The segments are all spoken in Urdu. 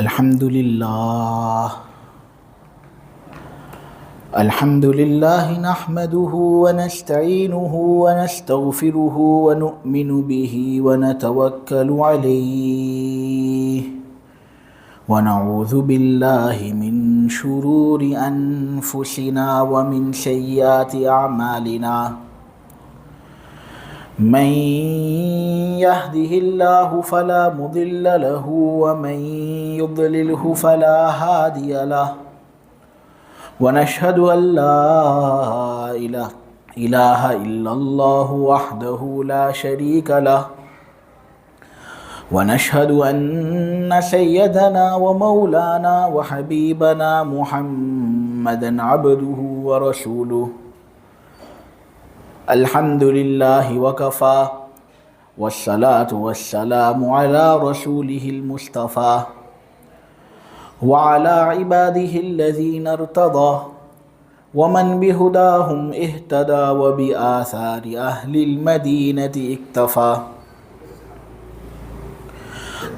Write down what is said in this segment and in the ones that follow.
الحمد لله نحمده ونستعينه ونستغفره ونؤمن به ونتوكل عليه ونعوذ بالله من شرور أنفسنا ومن سيئات أعمالنا من يهده الله فلا مضل له ومن يضلله فلا هادي له ونشهد أن لا إله إلا الله وحده لا شريك له ونشهد أن سيدنا ومولانا وحبيبنا محمدا عبده ورسوله الحمد لله وكفى والصلاة والسلام على رسوله المصطفى وعلى عباده الذين ارتضى ومن بهداهم اهتدى وبآثار أهل المدينة اكتفى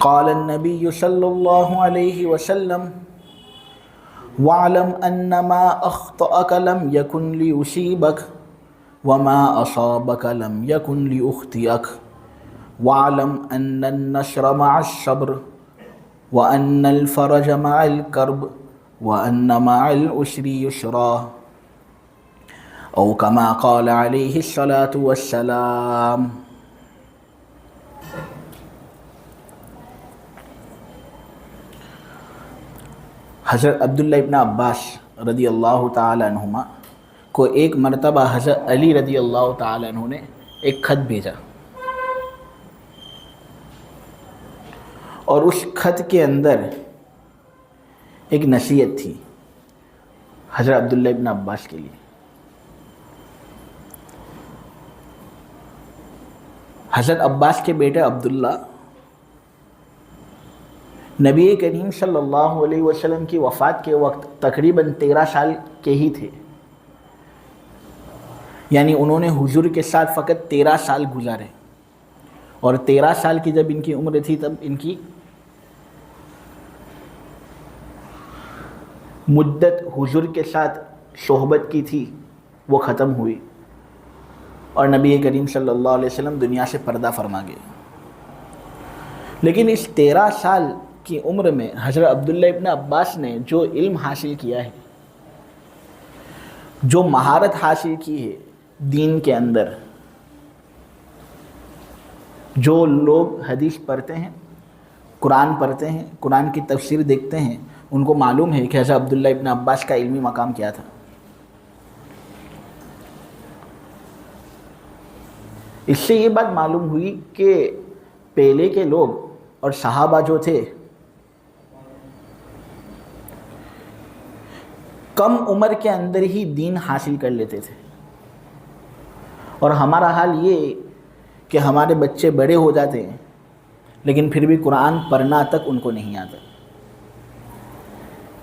قال النبي صلى الله عليه وسلم واعلم أن ما أخطأك لم يكن ليصيبك وما أصابك لم يكن ليخطئك واعلم أن النصر مع الصبر وأن الفرج مع الكرب وأن مع العسر يسرا أو كما قال عليه الصلاة والسلام. حضرت عبداللہ ابن عباس رضی اللہ تعالیٰ عنہما کو ایک مرتبہ حضرت علی رضی اللہ تعالیٰ عنہ نے ایک خط بھیجا اور اس خط کے اندر ایک نصیحت تھی حضرت عبداللہ ابن عباس کے لیے. حضرت عباس کے بیٹے عبداللہ نبی کریم صلی اللہ علیہ وسلم کی وفات کے وقت تقریباً 13 سال کے ہی تھے، یعنی انہوں نے حضور کے ساتھ فقط 13 سال گزارے، اور 13 سال کی جب ان کی عمر تھی تب ان کی مدت حضور کے ساتھ صحبت کی تھی وہ ختم ہوئی، اور نبی کریم صلی اللہ علیہ وسلم دنیا سے پردہ فرما گئے. لیکن اس 13 سال کی عمر میں حضرت عبداللہ ابن عباس نے جو علم حاصل کیا ہے، جو مہارت حاصل کی ہے دین کے اندر، جو لوگ حدیث پڑھتے ہیں، قرآن پڑھتے ہیں، قرآن کی تفسیر دیکھتے ہیں، ان کو معلوم ہے کہ حضرت عبداللہ ابن عباس کا علمی مقام کیا تھا. اس سے یہ بات معلوم ہوئی کہ پہلے کے لوگ اور صحابہ جو تھے کم عمر کے اندر ہی دین حاصل کر لیتے تھے، اور ہمارا حال یہ کہ ہمارے بچے بڑے ہو جاتے ہیں لیکن پھر بھی قرآن پڑھنا تک ان کو نہیں آتا.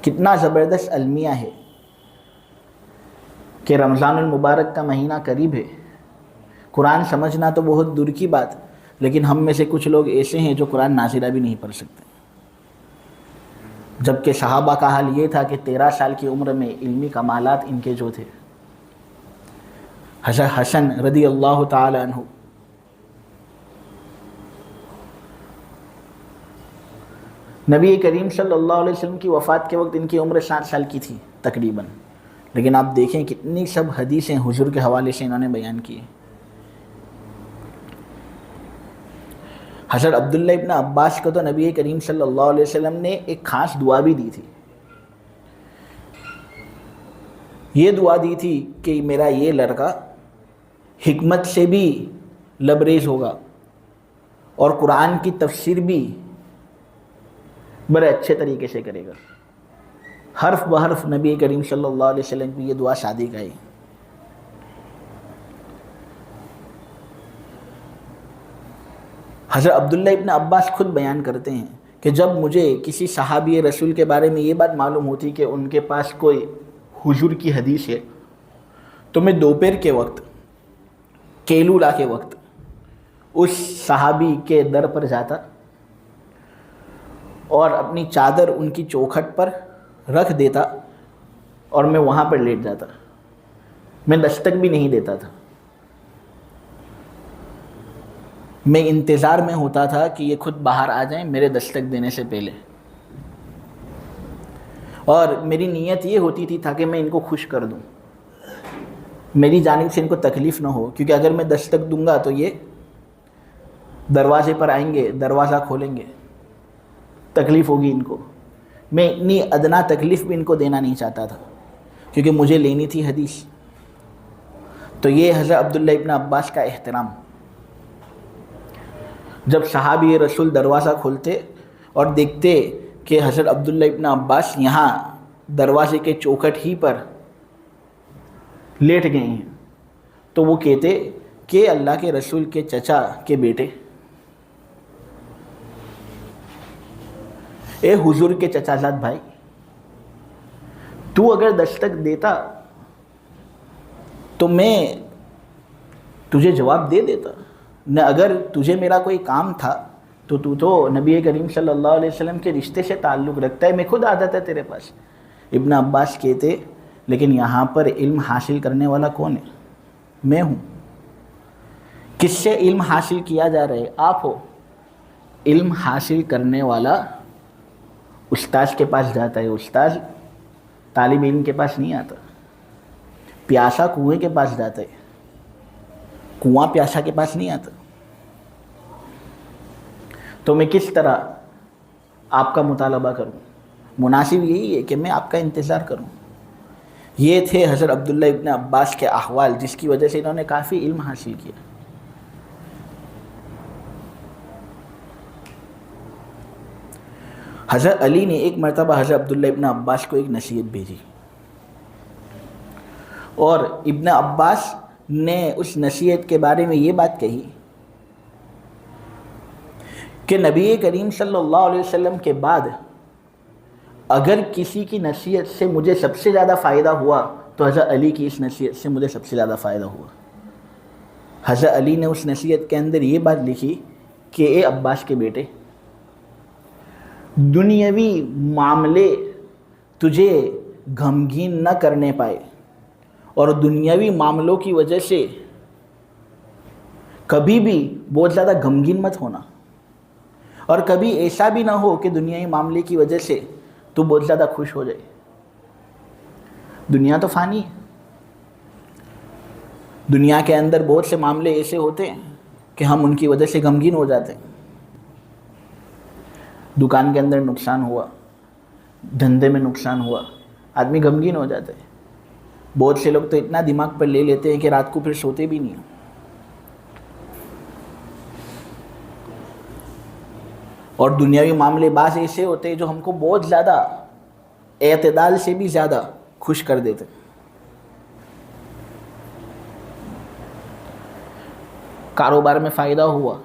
کتنا زبردست المیہ ہے کہ رمضان المبارک کا مہینہ قریب ہے، قرآن سمجھنا تو بہت دور کی بات، لیکن ہم میں سے کچھ لوگ ایسے ہیں جو قرآن نازلہ بھی نہیں پڑھ سکتے، جبکہ صحابہ کا حال یہ تھا کہ 13 سال کی عمر میں علمی کمالات ان کے جو تھے. حضرت حسن رضی اللہ تعالی عنہ نبی کریم صلی اللہ علیہ وسلم کی وفات کے وقت ان کی عمر 60 سال کی تھی تقریباً، لیکن آپ دیکھیں کتنی سب حدیثیں حضور کے حوالے سے انہوں نے بیان کی. حضرت عبداللہ ابن عباس کو تو نبی کریم صلی اللہ علیہ وسلم نے ایک خاص دعا بھی دی تھی. یہ دعا دی تھی کہ میرا یہ لڑکا حکمت سے بھی لبریز ہوگا اور قرآن کی تفسیر بھی بڑے اچھے طریقے سے کرے گا. حرف بحرف نبی کریم صلی اللہ علیہ وسلم کی یہ دعا شادی کا ہے. حضرت عبداللہ ابن عباس خود بیان کرتے ہیں کہ جب مجھے کسی صحابی رسول کے بارے میں یہ بات معلوم ہوتی کہ ان کے پاس کوئی حضور کی حدیث ہے تو میں دوپہر کے وقت، کیلولا کے وقت اس صحابی کے در پر جاتا اور اپنی چادر ان کی چوکھٹ پر رکھ دیتا اور میں وہاں پر لیٹ جاتا. میں دستک بھی نہیں دیتا تھا. میں انتظار میں ہوتا تھا کہ یہ خود باہر آ جائیں میرے دستک دینے سے پہلے. اور میری نیت یہ ہوتی تھی تاکہ میں ان کو خوش کر دوں, میری جانب سے ان کو تکلیف نہ ہو, کیونکہ اگر میں دستک دوں گا تو یہ دروازے پر آئیں گے, دروازہ کھولیں گے, تکلیف ہوگی ان کو. میں اتنی ادنا تکلیف بھی ان کو دینا نہیں چاہتا تھا کیونکہ مجھے لینی تھی حدیث. تو یہ حضرت عبداللہ ابن عباس کا احترام. جب صحابی رسول دروازہ کھولتے اور دیکھتے کہ حضرت عبداللہ ابن عباس یہاں دروازے کے چوکھٹ ہی پر لیٹ گئے ہیں, تو وہ کہتے کہ اللہ کے رسول کے چچا کے بیٹے, اے حضور کے چچا زاد بھائی, تو اگر دستک دیتا تو میں تجھے جواب دے دیتا, نہ اگر تجھے میرا کوئی کام تھا تو نبی کریم صلی اللہ علیہ وسلم کے رشتے سے تعلق رکھتا ہے, میں خود آ جاتا تیرے پاس. ابن عباس کہتے لیکن یہاں پر علم حاصل کرنے والا کون ہے؟ میں ہوں. کس سے علم حاصل کیا جا رہا ہے؟ آپ ہو. علم حاصل کرنے والا استاذ کے پاس جاتا ہے, استاذ طالب علم کے پاس نہیں آتا. پیاسا کنویں کے پاس جاتا ہے, کنواں پیاسا کے پاس نہیں آتا. تو میں کس طرح آپ کا مطالبہ کروں؟ مناسب یہی ہے کہ میں آپ کا انتظار کروں. یہ تھے حضرت عبداللہ ابن عباس کے احوال, جس کی وجہ سے انہوں نے کافی علم حاصل کیا. حضرت علی نے ایک مرتبہ حضرت عبداللہ ابن عباس کو ایک نصیحت بھیجی, اور ابن عباس نے اس نصیحت کے بارے میں یہ بات کہی کہ نبی کریم صلی اللہ علیہ وسلم کے بعد اگر کسی کی نصیحت سے مجھے سب سے زیادہ فائدہ ہوا تو حضرت علی کی اس نصیحت سے مجھے سب سے زیادہ فائدہ ہوا. حضرت علی نے اس نصیحت کے اندر یہ بات لکھی کہ اے عباس کے بیٹے, دنیاوی معاملے تجھے غمگین نہ کرنے پائے, اور دنیاوی معاملوں کی وجہ سے کبھی بھی بہت زیادہ غمگین مت ہونا, اور کبھی ایسا بھی نہ ہو کہ دنیاوی معاملے کی وجہ سے تو بہت زیادہ خوش ہو جائے. دنیا تو فانی ہے, دنیا کے اندر بہت سے معاملے ایسے ہوتے ہیں کہ ہم ان کی وجہ سے غمگین ہو جاتے ہیں. دکان کے اندر نقصان ہوا, دھندے میں نقصان ہوا, آدمی غمگین ہو جاتا ہے. بہت سے لوگ تو اتنا دماغ پر لے لیتے ہیں کہ رات کو پھر سوتے بھی نہیں. اور دنیاوی معاملے بعض ایسے ہوتے ہیں جو ہم کو بہت زیادہ اعتدال سے بھی زیادہ خوش کر دیتے. کاروبار میں فائدہ ہوا,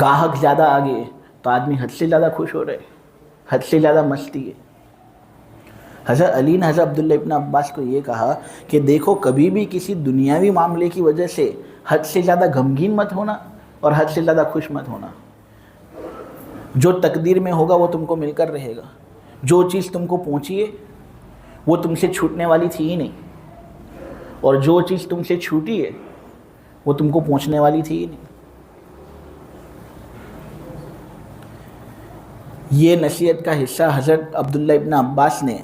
گاہک زیادہ آ گئے تو آدمی حد سے زیادہ خوش ہو رہے, حد سے زیادہ مستی ہے. حضرت علی نے حضرت عبداللہ ابن عباس کو یہ کہا کہ دیکھو, کبھی بھی کسی دنیاوی معاملے کی وجہ سے حد سے زیادہ غمگین مت ہونا اور حد سے زیادہ خوش مت ہونا. جو تقدیر میں ہوگا وہ تم کو مل کر رہے گا. جو چیز تم کو پہنچی ہے وہ تم سے چھوٹنے والی تھی ہی نہیں, اور جو چیز تم سے چھوٹی ہے وہ تم کو پہنچنے والی تھی ہی نہیں. یہ نصیحت کا حصہ حضرت عبداللہ ابن عباس نے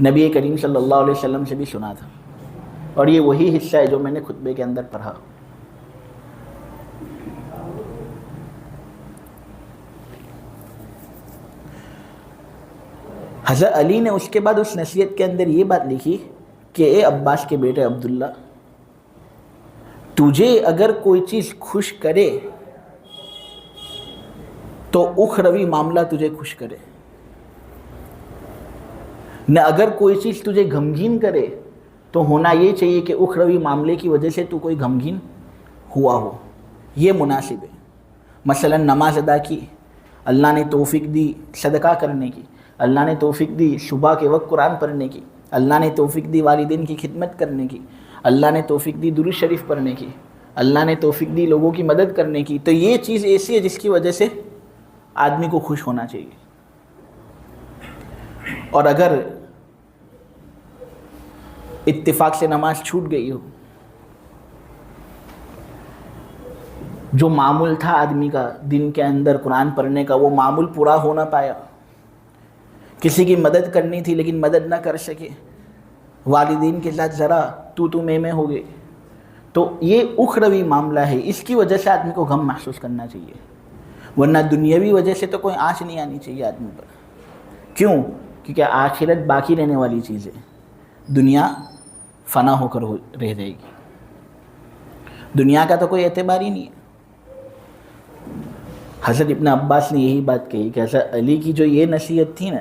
نبی کریم صلی اللہ علیہ وسلم سے بھی سنا تھا, اور یہ وہی حصہ ہے جو میں نے خطبے کے اندر پڑھا. حضرت علی نے اس کے بعد اس نصیحت کے اندر یہ بات لکھی کہ اے عباس کے بیٹے عبداللہ, تجھے اگر کوئی چیز خوش کرے تو اخروی معاملہ تجھے خوش کرے, نہ اگر کوئی چیز تجھے غمگین کرے تو ہونا یہ چاہیے کہ اخروی معاملے کی وجہ سے تو کوئی غمگین ہوا ہو. یہ مناسب ہے. مثلا نماز ادا کی, اللہ نے توفیق دی صدقہ کرنے کی, اللہ نے توفیق دی صبح کے وقت قرآن پڑھنے کی, اللہ نے توفیق دی والدین کی خدمت کرنے کی, اللہ نے توفیق دی درود شریف پڑھنے کی, اللہ نے توفیق دی لوگوں کی مدد کرنے کی، تو یہ چیز ایسی ہے جس کی وجہ سے آدمی کو خوش ہونا چاہیے. اور اگر اتفاق سے نماز چھوٹ گئی ہو، جو معمول تھا آدمی کا دن کے اندر قرآن پڑھنے کا، وہ معمول پورا ہو نہ پایا، کسی کی مدد کرنی تھی لیکن مدد نہ کر سکے، والدین کے ساتھ ذرا تو میں ہو گئے، تو یہ اخروی معاملہ ہے. اس کی وجہ سے آدمی کو غم محسوس کرنا چاہیے، ورنہ دنیاوی وجہ سے تو کوئی آنچ نہیں آنی چاہیے آدمی پر. کیوں؟ کیونکہ آخرت باقی رہنے والی چیز ہے، دنیا فنا ہو کر رہ جائے گی. دنیا کا تو کوئی اعتبار ہی نہیں ہے. حضرت ابن عباس نے یہی بات کہی کہ حضرت علی کی جو یہ نصیحت تھی نا،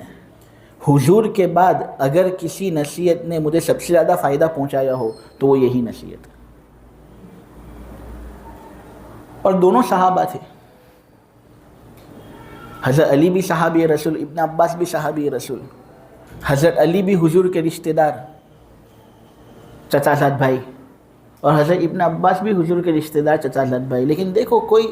حضور کے بعد اگر کسی نصیحت نے مجھے سب سے زیادہ فائدہ پہنچایا ہو تو وہ یہی نصیحت ہے. اور دونوں صحابہ تھے، حضرت علی بھی صحابی رسول، ابن عباس بھی صحابی رسول. حضرت علی بھی حضور کے رشتہ دار، چچا زاد بھائی، اور حضرت ابن عباس بھی حضور کے رشتہ دار، چچا زاد بھائی. لیکن دیکھو، کوئی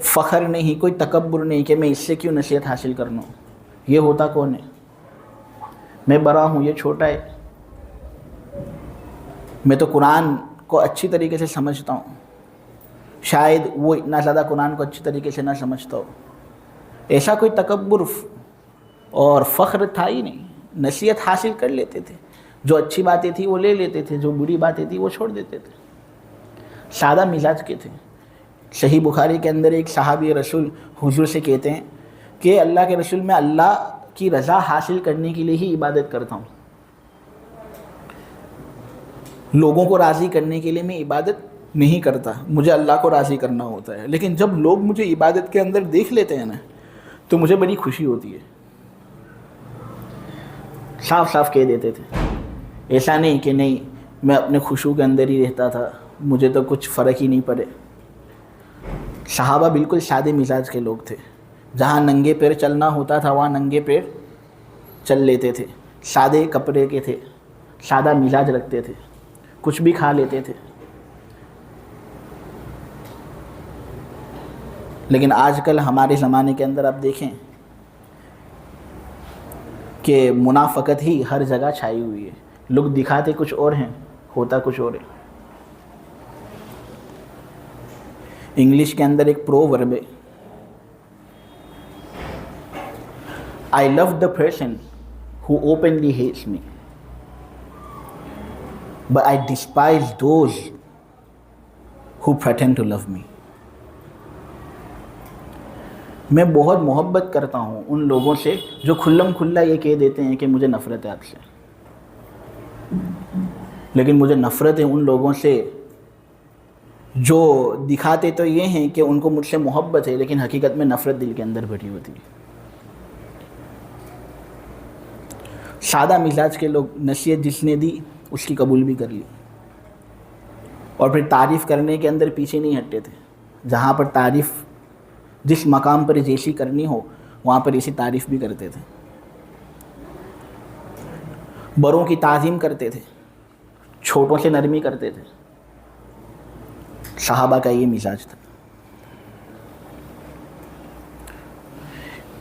فخر نہیں، کوئی تکبر نہیں کہ میں اس سے کیوں نصیحت حاصل کر لوں. یہ ہوتا کون ہے؟ میں بڑا ہوں، یہ چھوٹا ہے، میں تو قرآن کو اچھی طریقے سے سمجھتا ہوں، شاید وہ اتنا زیادہ قرآن کو اچھی طریقے سے نہ سمجھتا ہو. ایسا کوئی تکبر اور فخر تھا ہی نہیں. نصیحت حاصل کر لیتے تھے، جو اچھی باتیں تھیں وہ لے لیتے تھے، جو بری باتیں تھیں وہ چھوڑ دیتے تھے. سادہ مزاج کے تھے. صحیح بخاری کے اندر ایک صحابی رسول حضور سے کہتے ہیں کہ اللہ کے رسول، میں اللہ کی رضا حاصل کرنے کے لیے ہی عبادت کرتا ہوں، لوگوں کو راضی کرنے کے لیے میں عبادت نہیں کرتا، مجھے اللہ کو راضی کرنا ہوتا ہے. لیکن جب لوگ مجھے عبادت کے اندر دیکھ لیتے ہیں نا تو مجھے بڑی خوشی ہوتی ہے. صاف صاف کہہ دیتے تھے. ایسا نہیں کہ نہیں میں اپنے خشوع کے اندر ہی رہتا تھا، مجھے تو کچھ فرق ہی نہیں پڑے. صحابہ بالکل سادے مزاج کے لوگ تھے. جہاں ننگے پیر چلنا ہوتا تھا وہاں ننگے پیر چل لیتے تھے. سادے کپڑے کے تھے، سادہ مزاج رکھتے تھے، کچھ بھی کھا لیتے تھے. لیکن آج کل ہمارے زمانے کے اندر آپ دیکھیں کہ منافقت ہی ہر جگہ چھائی ہوئی ہے. لوگ دکھاتے کچھ اور ہیں، ہوتا کچھ اور ہے. انگلش کے اندر ایک پروورب ہے، I love the person who openly hates me, but I despise those who pretend to love me. میں بہت محبت کرتا ہوں ان لوگوں سے جو کھلم کھلا یہ کہہ دیتے ہیں کہ مجھے نفرت ہے آپ سے، لیکن مجھے نفرت ہے ان لوگوں سے جو دکھاتے تو یہ ہیں کہ ان کو مجھ سے محبت ہے لیکن حقیقت میں نفرت دل کے اندر بھری ہوتی ہے. سادہ مزاج کے لوگ نصیحت جس نے دی اس کی قبول بھی کر لی، اور پھر تعریف کرنے کے اندر پیچھے نہیں ہٹتے تھے. جہاں پر تعریف جس مقام پر جیسی کرنی ہو وہاں پر اسی تعریف بھی کرتے تھے. بڑوں کی تعظیم کرتے تھے، چھوٹوں سے نرمی کرتے تھے. صحابہ کا یہ مزاج تھا.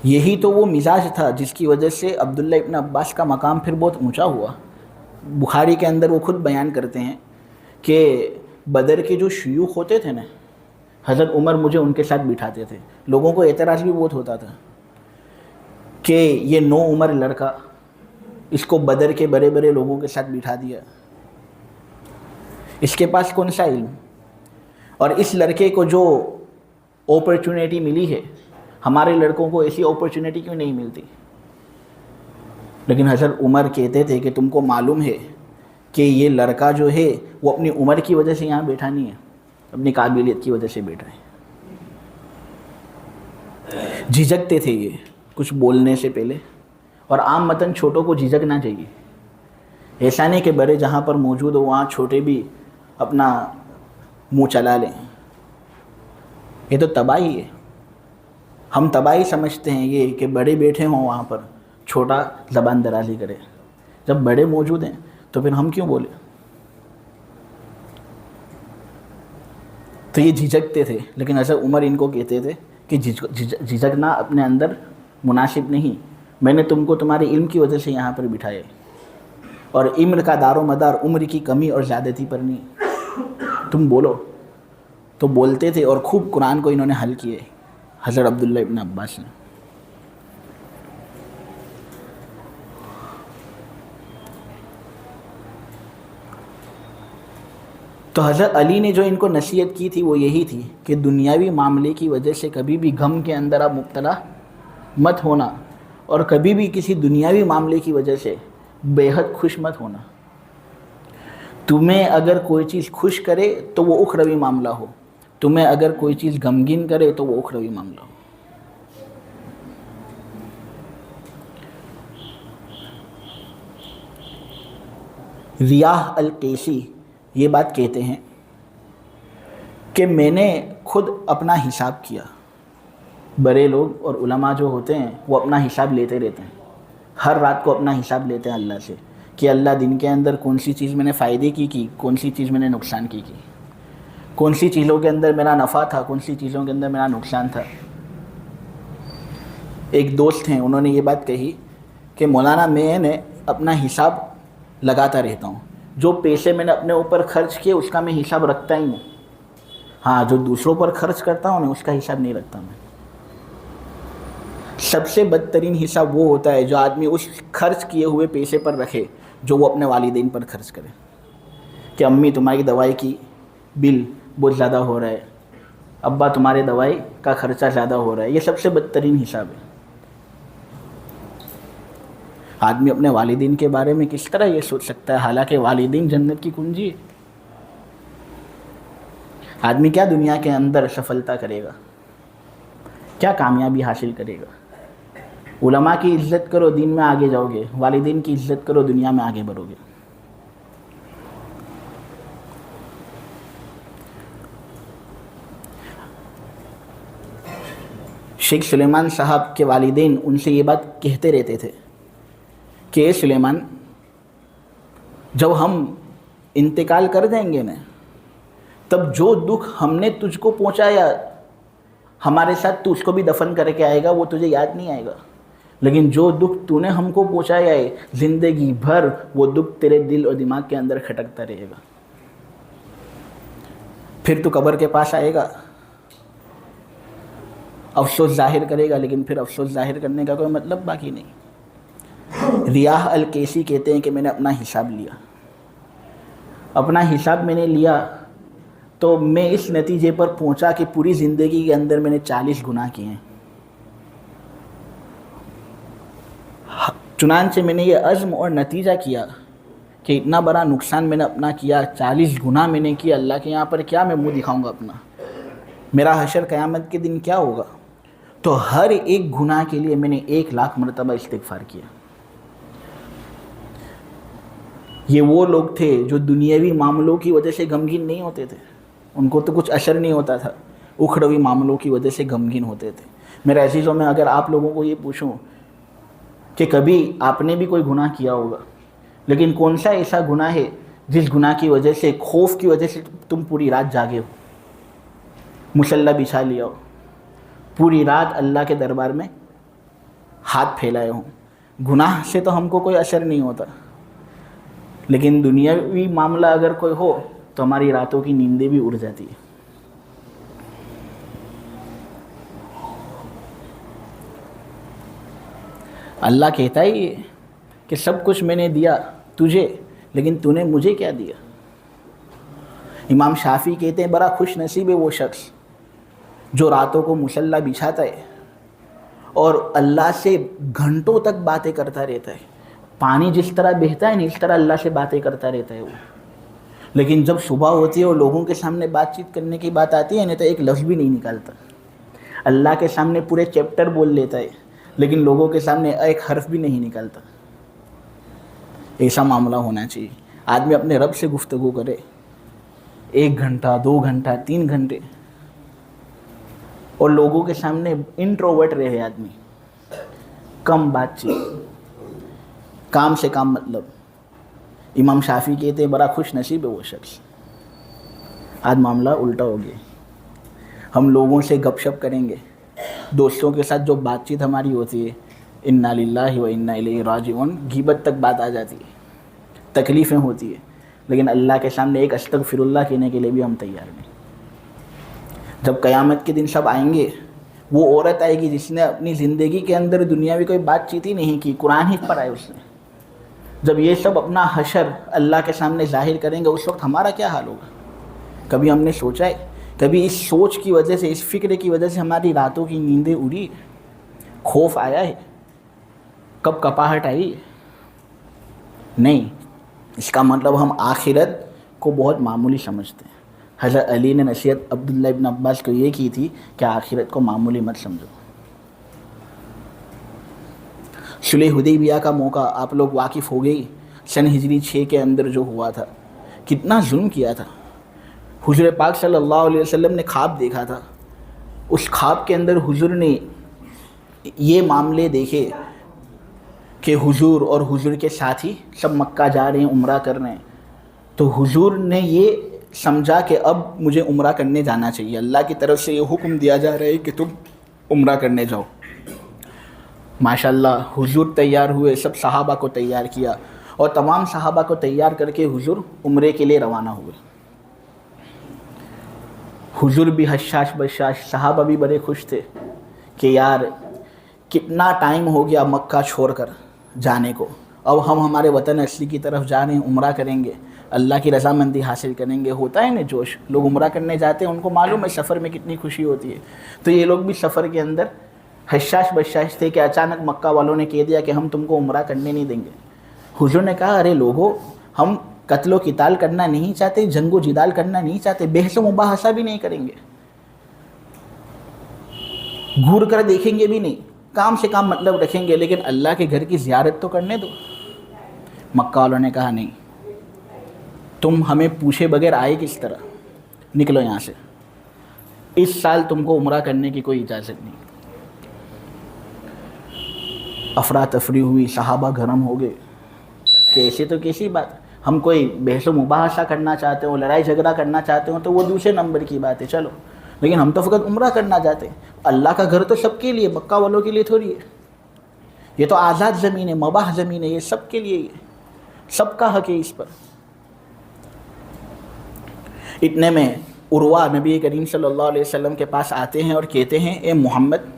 یہی تو وہ مزاج تھا جس کی وجہ سے عبداللہ ابن عباس کا مقام پھر بہت اونچا ہوا. بخاری کے اندر وہ خود بیان کرتے ہیں کہ بدر کے جو شیوخ ہوتے تھے نا، حضرت عمر مجھے ان کے ساتھ بٹھاتے تھے. لوگوں کو اعتراض بھی بہت ہوتا تھا کہ یہ نو عمر لڑکا، اس کو بدر کے بڑے بڑے لوگوں کے ساتھ بٹھا دیا، اس کے پاس کون سا علم، اور اس لڑکے کو جو اپرچونیٹی ملی ہے ہمارے لڑکوں کو ایسی اپرچونیٹی کیوں نہیں ملتی. لیکن حضرت عمر کہتے تھے کہ تم کو معلوم ہے کہ یہ لڑکا جو ہے وہ اپنی عمر کی وجہ سے یہاں بیٹھا نہیں ہے، اپنی قابلیت کی وجہ سے بیٹھا ہے. جھجکتے تھے یہ کچھ بولنے سے پہلے، اور عام متن چھوٹوں کو جھجکنا چاہیے. ایسا نہیں کہ بڑے جہاں پر موجود ہو وہاں چھوٹے بھی اپنا منہ چلا لیں. یہ تو تباہی ہے. ہم تباہی سمجھتے ہیں یہ کہ بڑے بیٹھے ہوں وہاں پر چھوٹا زبان درازی کرے. جب بڑے موجود ہیں تو پھر ہم کیوں بولیں؟ تو یہ جھجکتے تھے، لیکن حضرت عمر ان کو کہتے تھے کہ جھجکنا اپنے اندر مناسب نہیں، میں نے تم کو تمہارے علم کی وجہ سے یہاں پر بٹھایا ہے، اور علم کا دار و مدار عمر کی کمی اور زیادتی پر نہیں، تم بولو۔ تو بولتے تھے، اور خوب قرآن کو انہوں نے حل کیے حضرت عبداللہ ابن عباس نے۔ تو حضرت علی نے جو ان کو نصیحت کی تھی وہ یہی تھی کہ دنیاوی معاملے کی وجہ سے کبھی بھی غم کے اندر آپ مبتلا مت ہونا، اور کبھی بھی کسی دنیاوی معاملے کی وجہ سے بے حد خوش مت ہونا۔ تمہیں اگر کوئی چیز خوش کرے تو وہ اخروی معاملہ ہو، تمہیں اگر کوئی چیز غمگین کرے تو وہ اخروی معاملہ ہو۔ ریاح القیسی یہ بات کہتے ہیں کہ میں نے خود اپنا حساب کیا، بڑے لوگ اور علماء جو ہوتے ہیں وہ اپنا حساب لیتے رہتے ہیں، ہر رات کو اپنا حساب لیتے ہیں اللہ سے کہ اللہ دن کے اندر کون سی چیز میں نے فائدے کی کون سی چیز میں نے نقصان کی کون سی چیزوں کے اندر میرا نفع تھا، کون سی چیزوں کے اندر میرا نقصان تھا۔ ایک دوست ہیں، انہوں نے یہ بات کہی کہ مولانا میں نے اپنا حساب لگاتا رہتا ہوں، جو پیسے میں نے اپنے اوپر خرچ کیے اس کا میں حساب رکھتا ہی ہوں، ہاں جو دوسروں پر خرچ کرتا ہوں اس کا حساب نہیں رکھتا میں۔ سب سے بدترین حساب وہ ہوتا ہے جو آدمی اس خرچ کیے ہوئے پیسے پر رکھے جو وہ اپنے والدین پر خرچ کرے، کہ امی تمہاری دوائی کی بل بہت زیادہ ہو رہا ہے، ابا تمہارے دوائی کا خرچہ زیادہ ہو رہا ہے۔ یہ سب سے بدترین حساب ہے۔ آدمی اپنے والدین کے بارے میں کس طرح یہ سوچ سکتا ہے، حالانکہ والدین جنت کی کنجی ہے۔ آدمی کیا دنیا کے اندر سفلتا کرے گا، کیا کامیابی حاصل کرے گا؟ علماء کی عزت کرو دین میں آگے جاؤ گے، والدین کی عزت کرو دنیا میں آگے بڑھو گے۔ شیخ سلیمان صاحب کے والدین ان سے یہ بات کہتے رہتے تھے کہ اے سلیمان، جب ہم انتقال کر دیں گے نا، تب جو دکھ ہم نے تجھ کو پہنچایا ہمارے ساتھ تو اس کو بھی دفن کر کے آئے گا، وہ تجھے یاد نہیں آئے گا، لیکن جو دکھ تو نے ہم کو پہنچایا ہے زندگی بھر وہ دکھ تیرے دل اور دماغ کے اندر کھٹکتا رہے گا۔ پھر تو قبر کے پاس آئے گا، افسوس ظاہر کرے گا، لیکن پھر افسوس ظاہر کرنے کا کوئی مطلب باقی نہیں۔ ریاح القیسی کہتے ہیں کہ میں نے اپنا حساب لیا، اپنا حساب میں نے لیا تو میں اس نتیجے پر پہنچا کہ پوری زندگی کے اندر میں نے 40 گناہ کیے ہیں۔ چنانچہ میں نے یہ عزم اور نتیجہ کیا کہ اتنا بڑا نقصان میں نے اپنا کیا، 40 گناہ میں نے کیا، اللہ کے یہاں پر کیا میں منہ دکھاؤں گا اپنا، میرا حشر قیامت کے دن کیا ہوگا؟ تو ہر ایک گناہ کے لیے میں نے 1,00,000 مرتبہ استغفار کیا۔ یہ وہ لوگ تھے جو دنیاوی معاملوں کی وجہ سے غمگین نہیں ہوتے تھے، ان کو تو کچھ اثر نہیں ہوتا تھا، اخروی معاملوں کی وجہ سے غمگین ہوتے تھے۔ میرے عزیزوں میں اگر آپ لوگوں کو یہ پوچھوں کہ کبھی آپ نے بھی کوئی گناہ کیا ہوگا، لیکن کون سا ایسا گناہ ہے جس گناہ کی وجہ سے، خوف کی وجہ سے تم پوری رات جاگے ہو، مصلی بچھا لیا ہو، پوری رات اللہ کے دربار میں ہاتھ پھیلائے ہوں؟ گناہ سے تو ہم کو کوئی اثر نہیں ہوتا، لیکن دنیاوی معاملہ اگر کوئی ہو تو ہماری راتوں کی نیندیں بھی اڑ جاتی ہے۔ اللہ کہتا ہی ہے کہ سب کچھ میں نے دیا تجھے، لیکن تو نے مجھے کیا دیا؟ امام شافعی کہتے ہیں بڑا خوش نصیب ہے وہ شخص جو راتوں کو مصلی بچھاتا ہے اور اللہ سے گھنٹوں تک باتیں کرتا رہتا ہے۔ پانی جس طرح بہتا ہے نا، اس طرح اللہ سے باتیں کرتا رہتا ہے وہ، لیکن جب صبح ہوتی ہے اور لوگوں کے سامنے بات چیت کرنے کی بات آتی ہے نا تو ایک لفظ بھی نہیں نکالتا۔ اللہ کے سامنے پورے چیپٹر بول لیتا ہے، لیکن لوگوں کے سامنے ایک حرف بھی نہیں نکالتا۔ ایسا معاملہ ہونا چاہیے، آدمی اپنے رب سے گفتگو کرے 1 گھنٹہ 2 گھنٹہ 3 گھنٹے، اور لوگوں کے سامنے انٹروورٹ رہے آدمی، کم بات چیت، کام سے کام مطلب۔ امام شافعی کہتے ہیں بڑا خوش نصیب ہے وہ شخص۔ آج معاملہ الٹا ہو گیا۔ ہم لوگوں سے گپ شپ کریں گے, دوستوں کے ساتھ جو بات چیت ہماری ہوتی ہے, انا للہ و انا الیہ راجعون, غیبت تک بات آ جاتی ہے, تکلیفیں ہوتی ہے, لیکن اللہ کے سامنے ایک استغفر اللہ کہنے کے لیے بھی ہم تیار نہیں. جب قیامت کے دن سب آئیں گے, وہ عورت آئے گی جس نے اپنی زندگی کے اندر دنیاوی کوئی بات چیت ہی نہیں کی, قرآن ہی پڑھا ہے اس نے. جب یہ سب اپنا حشر اللہ کے سامنے ظاہر کریں گے, اس وقت ہمارا کیا حال ہوگا؟ کبھی ہم نے سوچا ہے؟ کبھی اس سوچ کی وجہ سے, اس فکر کی وجہ سے ہماری راتوں کی نیندیں اڑی, خوف آیا ہے, کب کپاہٹ آئی؟ نہیں. اس کا مطلب ہم آخرت کو بہت معمولی سمجھتے ہیں. حضرت علی نے نصیحت عبداللہ ابن عباس کو یہ کی تھی کہ آخرت کو معمولی مت سمجھو. صلح حدیبیہ کا موقع آپ لوگ واقف ہو گئی, سن ہجری 6 کے اندر جو ہوا تھا, کتنا ظلم کیا تھا. حضور پاک صلی اللہ علیہ وسلم نے خواب دیکھا تھا, اس خواب کے اندر حضور نے یہ معاملے دیکھے کہ حضور اور حضور کے ساتھی سب مکہ جا رہے ہیں, عمرہ کر رہے ہیں. تو حضور نے یہ سمجھا کہ اب مجھے عمرہ کرنے جانا چاہیے, اللہ کی طرف سے یہ حکم دیا جا رہا ہے کہ تم عمرہ کرنے جاؤ. ماشاءاللہ حضور تیار ہوئے, سب صحابہ کو تیار کیا, اور تمام صحابہ کو تیار کر کے حضور عمرے کے لیے روانہ ہوئے. حضور بھی حشاش بشاش, صحابہ بھی بڑے خوش تھے کہ یار کتنا ٹائم ہو گیا مکہ چھوڑ کر جانے کو, اب ہم ہمارے وطن اصلی کی طرف جا رہے ہیں, عمرہ کریں گے, اللہ کی رضامندی حاصل کریں گے. ہوتا ہے نا جوش, لوگ عمرہ کرنے جاتے ہیں, ان کو معلوم ہے سفر میں کتنی خوشی ہوتی ہے. تو یہ لوگ بھی سفر کے اندر حشاش بشاش تھے کہ اچانک مکہ والوں نے کہہ دیا کہ ہم تم کو عمرہ کرنے نہیں دیں گے. حضور نے کہا ارے لوگو, ہم قتل و قتال کرنا نہیں چاہتے, جنگ و جدال کرنا نہیں چاہتے, بحث و مباحثہ بھی نہیں کریں گے, گھور کر دیکھیں گے بھی نہیں, کام سے کام مطلب رکھیں گے, لیکن اللہ کے گھر کی زیارت تو کرنے دو. مکہ والوں نے کہا نہیں, تم ہمیں پوچھے بغیر آئے کس طرح, نکلو یہاں سے, اس سال تم کو عمرہ کرنے کی کوئی اجازت نہیں. افراتفری ہوئی, صحابہ گرم ہو گئے کہ ایسے تو کیسی بات, ہم کوئی بحث و مباحثہ کرنا چاہتے ہوں, لڑائی جھگڑا کرنا چاہتے ہوں تو وہ دوسرے نمبر کی بات ہے, چلو, لیکن ہم تو فقط عمرہ کرنا چاہتے ہیں. اللہ کا گھر تو سب کے لیے, مکہ والوں کے لیے تھوڑی ہے. یہ تو آزاد زمین ہے, مباح زمین ہے, یہ سب کے لیے, یہ سب کا حق ہے اس پر. اتنے میں عروہ نبی کریم صلی اللہ علیہ وسلم کے پاس آتے ہیں اور کہتے ہیں اے محمد,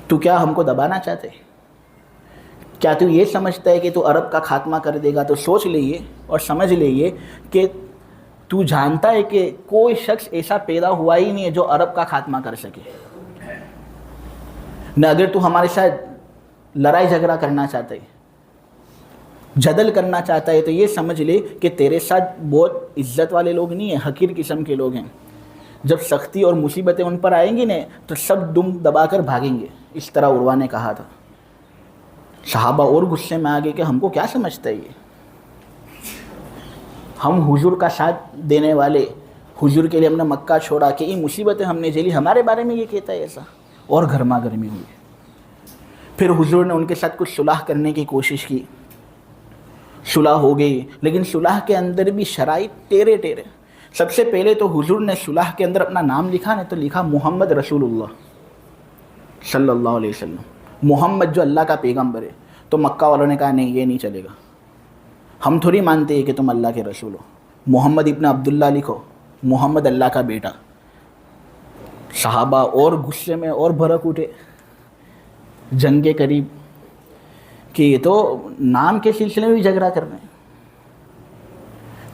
تو کیا ہم کو دبانا چاہتے ہے؟ کیا تو یہ سمجھتا ہے کہ تو عرب کا خاتمہ کر دے گا؟ تو سوچ لئیے اور سمجھ لئیے کہ تو جانتا ہے کہ کوئی شخص ایسا پیدا ہوا ہی نہیں ہے جو عرب کا خاتمہ کر سکے. نہ اگر تو ہمارے ساتھ لڑائی جھگڑا کرنا چاہتا ہے, جدل کرنا چاہتا ہے, تو یہ سمجھ لے کہ تیرے ساتھ بہت عزت والے لوگ نہیں ہیں, حقیر قسم کے لوگ ہیں. جب سختی اور مصیبتیں ان پر آئیں گی نا تو سب دم دبا کر بھاگیں گے. اس طرح عروہ نے کہا تھا. صحابہ اور غصے میں آ گئے کہ ہم کو کیا سمجھتا ہے یہ, ہم حضور کا ساتھ دینے والے, حضور کے لیے ہم نے مکہ چھوڑا کہ یہ مصیبتیں ہم نے جھیلی, ہمارے بارے میں یہ کہتا ہے ایسا, اور گرما گرمی ہوئی. پھر حضور نے ان کے ساتھ کچھ صلح کرنے کی کوشش کی, صلح ہو گئی, لیکن صلح کے اندر بھی شرائط ٹیرے ٹیرے. سب سے پہلے تو حضور نے صلح کے اندر اپنا نام لکھا نا, تو لکھا محمد رسول اللہ صلی اللہ علیہ وسلم, محمد جو اللہ کا پیغمبر ہے. تو مکہ والوں نے کہا نہیں, یہ نہیں چلے گا, ہم تھوڑی مانتے ہیں کہ تم اللہ کے رسول ہو, محمد ابن عبداللہ لکھو, محمد اللہ کا بیٹا. صحابہ اور غصے میں اور بھڑک اٹھے, جنگ کے قریب, کہ یہ تو نام کے سلسلے میں بھی جھگڑا کر رہے ہیں.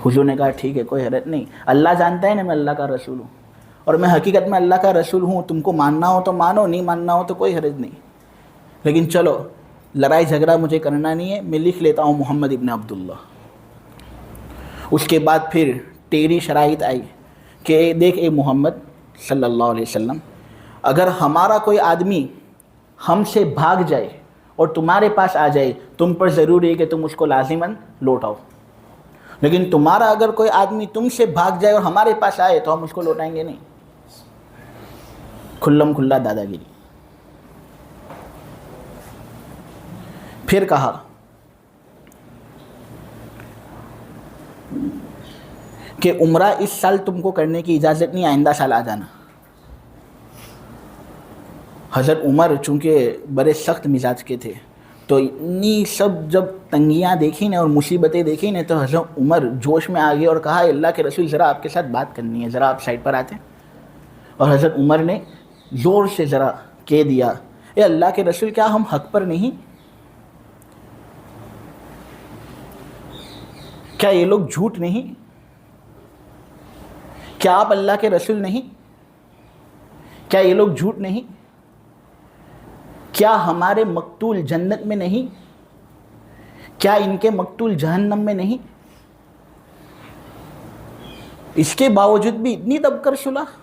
حضور نے کہا ٹھیک ہے, کوئی حرج نہیں, اللہ جانتا ہے نا میں اللہ کا رسول ہوں, اور میں حقیقت میں اللہ کا رسول ہوں, تم کو ماننا ہو تو مانو, نہیں ماننا ہو تو کوئی حرج نہیں, لیکن چلو لڑائی جھگڑا مجھے کرنا نہیں ہے, میں لکھ لیتا ہوں محمد ابن عبداللہ. اس کے بعد پھر تیری شرائط آئی کہ دیکھ اے محمد صلی اللہ علیہ وسلم, اگر ہمارا کوئی آدمی ہم سے بھاگ جائے اور تمہارے پاس آ جائے, تم پر ضروری ہے کہ تم اس کو لازماً لوٹاؤ, لیکن تمہارا اگر کوئی آدمی تم سے بھاگ جائے اور ہمارے پاس آئے تو ہم اس کو لوٹائیں گے نہیں. کھلم کھلا دادا گیری. پھر کہا کہ عمرہ اس سال تم کو کرنے کی اجازت نہیں، آئندہ سال آ جانا۔ حضرت عمر چونکہ بڑے سخت مزاج کے تھے، تو اتنی سب جب تنگیاں دیکھی نا اور مصیبتیں دیکھی نا، تو حضرت عمر جوش میں آ گئے اور کہا اللہ کے رسول ذرا آپ کے ساتھ بات کرنی ہے، ذرا آپ سائڈ پر آتے ہیں۔ اور حضرت عمر نے زور سے ذرا کہہ دیا اے اللہ کے رسول کیا ہم حق پر نہیں؟ کیا یہ لوگ جھوٹ نہیں؟ کیا آپ اللہ کے رسول نہیں؟ کیا یہ لوگ جھوٹ نہیں؟ کیا ہمارے مقتول جنت میں نہیں؟ کیا ان کے مقتول جہنم میں نہیں؟ اس کے باوجود بھی اتنی دب کر صلح؟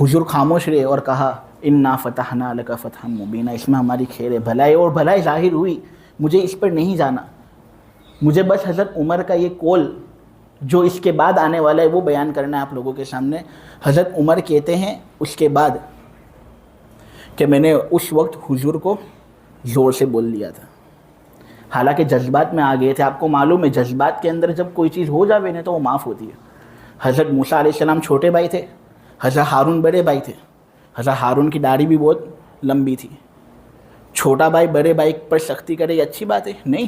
حضور خاموش رہے اور کہا انا فتحنا لک فتحا مبینا، اس میں ہماری خیر ہے، بھلائی اور بھلائی ظاہر ہوئی، مجھے اس پر نہیں جانا، مجھے بس حضرت عمر کا یہ قول جو اس کے بعد آنے والا ہے وہ بیان کرنا ہے آپ لوگوں کے سامنے۔ حضرت عمر کہتے ہیں اس کے بعد کہ میں نے اس وقت حضور کو زور سے بول دیا تھا، حالانکہ جذبات میں آ گئے تھے۔ آپ کو معلوم ہے جذبات کے اندر جب کوئی چیز ہو جاوے نا تو وہ معاف ہوتی ہے۔ حضرت موسیٰ علیہ السلام چھوٹے بھائی تھے، حضرت ہارون بڑے بھائی تھے۔ حضرت ہارون کی داڑھی بھی بہت لمبی تھی۔ چھوٹا بھائی بڑے بھائی پر سختی کرے یہ اچھی بات ہے؟ نہیں،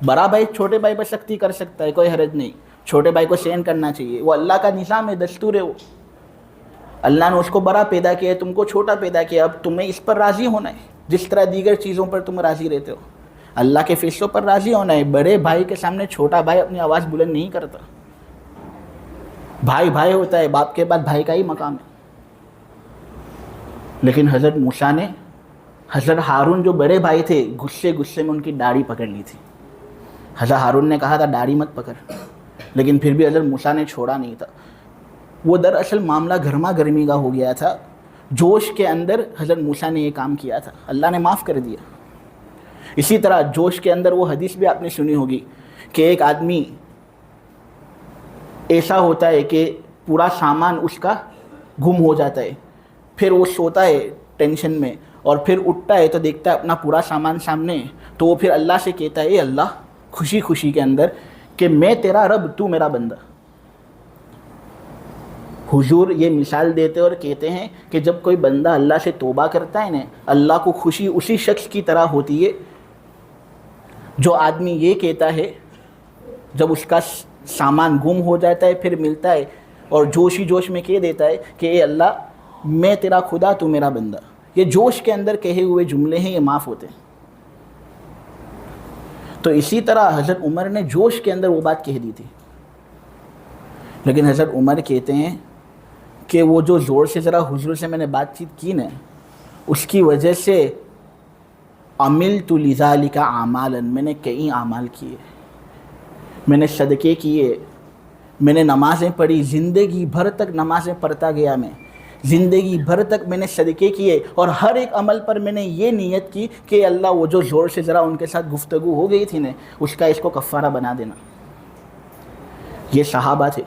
بڑا بھائی چھوٹے بھائی پر سختی کر سکتا ہے، کوئی حرج نہیں، چھوٹے بھائی کو سہن کرنا چاہیے، وہ اللہ کا نظام ہے، دستور ہے، وہ اللہ نے اس کو بڑا پیدا کیا ہے، تم کو چھوٹا پیدا کیا، اب تمہیں اس پر راضی ہونا ہے، جس طرح دیگر چیزوں پر تم راضی رہتے ہو، اللہ کے فیصلوں پر راضی ہونا ہے۔ بڑے بھائی کے سامنے چھوٹا بھائی اپنی آواز بلند نہیں کرتا، بھائی بھائی ہوتا ہے، باپ کے بعد بھائی کا ہی مقام ہے۔ لیکن حضرت موسیٰ نے حضرت ہارون جو بڑے بھائی تھے غصے میں ان کی داڑھی پکڑ لی تھی۔ حضرت ہارون نے کہا تھا داڑھی مت پکڑ، لیکن پھر بھی حضرت موسیٰ نے چھوڑا نہیں تھا۔ وہ دراصل معاملہ گرما گرمی کا ہو گیا تھا، جوش کے اندر حضرت موسیٰ نے یہ کام کیا تھا، اللہ نے معاف کر دیا۔ اسی طرح جوش کے اندر وہ حدیث بھی آپ نے سنی ہوگی کہ ایک آدمی ایسا ہوتا ہے کہ پورا سامان اس کا گم ہو جاتا ہے، پھر وہ سوتا ہے ٹینشن میں اور پھر اٹھتا ہے تو دیکھتا ہے اپنا پورا سامان سامنے، تو وہ پھر اللہ سے کہتا ہے اے اللہ خوشی خوشی کے اندر کہ میں تیرا رب تو میرا بندہ۔ حضور یہ مثال دیتے اور کہتے ہیں کہ جب کوئی بندہ اللہ سے توبہ کرتا ہے نا، اللہ کو خوشی اسی شخص کی طرح ہوتی ہے جو آدمی یہ کہتا ہے جب اس کا سامان گم ہو جاتا ہے پھر ملتا ہے اور جوش ہی جوش میں کہہ دیتا ہے کہ اے اللہ میں تیرا خدا تو میرا بندہ۔ یہ جوش کے اندر کہے ہوئے جملے ہیں، یہ معاف ہوتے ہیں۔ تو اسی طرح حضرت عمر نے جوش کے اندر وہ بات کہہ دی تھی، لیکن حضرت عمر کہتے ہیں کہ وہ جو زور سے ذرا حضور سے میں نے بات چیت کی نا، اس کی وجہ سے عملت لذالک اعمالا، میں نے کئی اعمال کیے، میں نے صدقے کیے، میں نے نمازیں پڑھی، زندگی بھر تک نمازیں پڑھتا گیا، میں زندگی بھر تک میں نے صدقے کیے، اور ہر ایک عمل پر میں نے یہ نیت کی کہ اللہ وہ جو زور سے ذرا ان کے ساتھ گفتگو ہو گئی تھی نا، اس کا اس کو کفارہ بنا دینا۔ یہ صحابہ تھے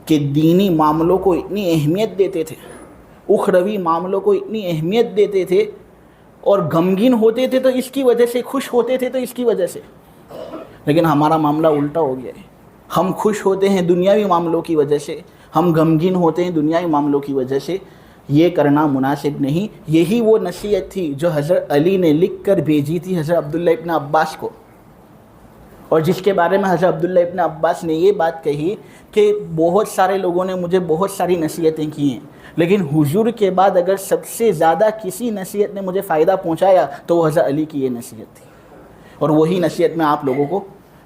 کہ دینی معاملوں کو اتنی اہمیت دیتے تھے، اخروی معاملوں کو اتنی اہمیت دیتے تھے، اور غمگین ہوتے تھے تو اس کی وجہ سے، خوش ہوتے تھے تو اس کی وجہ سے۔ لیکن ہمارا معاملہ الٹا ہو گیا ہے، ہم خوش ہوتے ہیں دنیاوی معاملوں کی وجہ سے، ہم غمگین ہوتے ہیں دنیاوی معاملوں کی وجہ سے۔ یہ کرنا مناسب نہیں۔ یہی وہ نصیحت تھی جو حضرت علی نے لکھ کر بھیجی تھی حضرت عبداللہ ابن عباس کو، اور جس کے بارے میں حضرت عبداللہ ابن عباس نے یہ بات کہی کہ بہت سارے لوگوں نے مجھے بہت ساری نصیحتیں کی ہیں، لیکن حضور کے بعد اگر سب سے زیادہ کسی نصیحت نے مجھے فائدہ پہنچایا تو وہ حضرت علی کی یہ نصیحت تھی، اور وہی نصیحت میں آپ لوگوں کو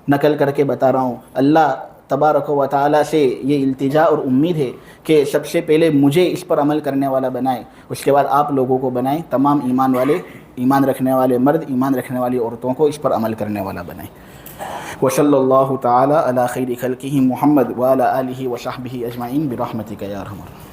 نقل کر کے بتا رہا ہوں۔ اللہ تبارک و تعالیٰ سے یہ التجا اور امید ہے کہ سب سے پہلے مجھے اس پر عمل کرنے والا بنائے، اس کے بعد آپ لوگوں کو بنائیں، تمام ایمان والے، ایمان رکھنے والے مرد، ایمان رکھنے والی عورتوں کو اس پر عمل کرنے والا بنائیں۔ وصلی اللہ تعالی علی خیر خلقہ محمد وعلی آلہ وصحبہ اجمعین برحمتک یا ارحم الراحمین۔